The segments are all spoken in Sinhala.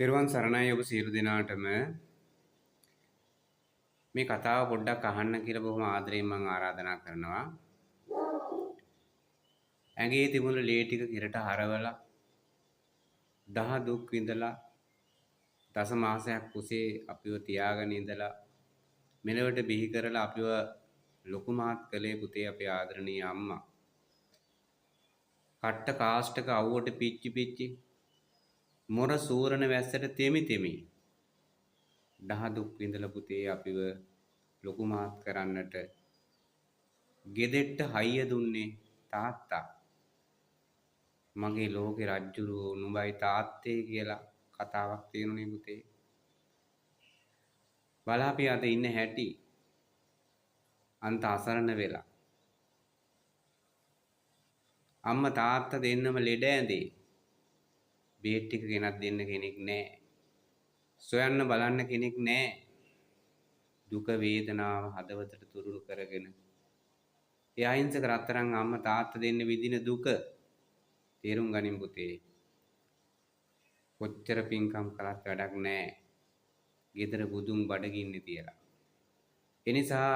තෙරුවන් සරණයි ඔබ සියලු දෙනාටම මේ කතාව පොඩ්ඩක් අහන්න කියලා බොහොම ආදරයෙන් මම ආරාධනා කරනවා. ඇඟේ තිබුණු ලේ ටික කිරට හරවලා දහ දුක් විඳලා දස මාසයක් කුසේ අපිව තියාගෙන ඉඳලා මෙලවට බිහි කරලා අපිව ලොකු මහත් කළේ පුතේ අපේ ආදරණීය අම්මා. කට්ට කාස්ටක අවුවට පිච්චි පිච්චි මොර සූරන වැස්සට තෙමි තෙමි දහ දුක් විඳලා පුතේ අපිව ලොකු මහත් කරන්නට ගෙදෙට්ට හයිය දුන්නේ තාත්තා. මගේ ලෝකේ රජ්ජුරුවෝ නුඹයි තාත්තේ කියලා කතාවක් තියෙනුනේ පුතේ. බලාපිය අද ඉන්න හැටි අන්ත අසරණ වෙලා. අම්මා තාත්තා දෙන්නම ලෙඩ ඇඳේ. බේත් ටික ගෙනත් දෙන්න කෙනෙක් නැහැ. සොයන්න බලන්න කෙනෙක් නැහැ. දුක වේදනාව හදවතට තුරුළු කරගෙන ඒ අහිංසක රත්තරන් අම්මා තාත්තා දෙන්න විඳින දුක තේරුම් ගනින් පුතේ. කොච්චර පින්කම් කළත් වැඩක් නැහැ. ගෙදර බුදුන් බඩගින්නේ තියලා. එනිසා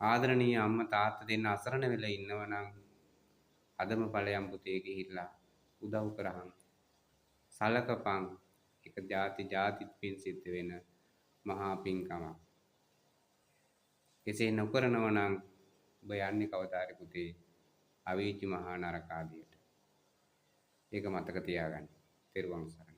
ආදරණීය අම්මා තාත්තා දෙන්න අසරණ වෙලා ඉන්නවනම් අදම ඵලයන් පුතේ ගිහිල්ලා උදව් කරහන්. සලකපන්. එක ಜಾතිත් පින් සිද්ධ වෙන මහා පින්කමක්. එසේ නොකරනව නම් ඔබ යන්නේ කවදාද පුතේ? අවීචි මහා නරකාදියට. ඒක මතක තියාගන්න. තෙරුවන් සරණයි.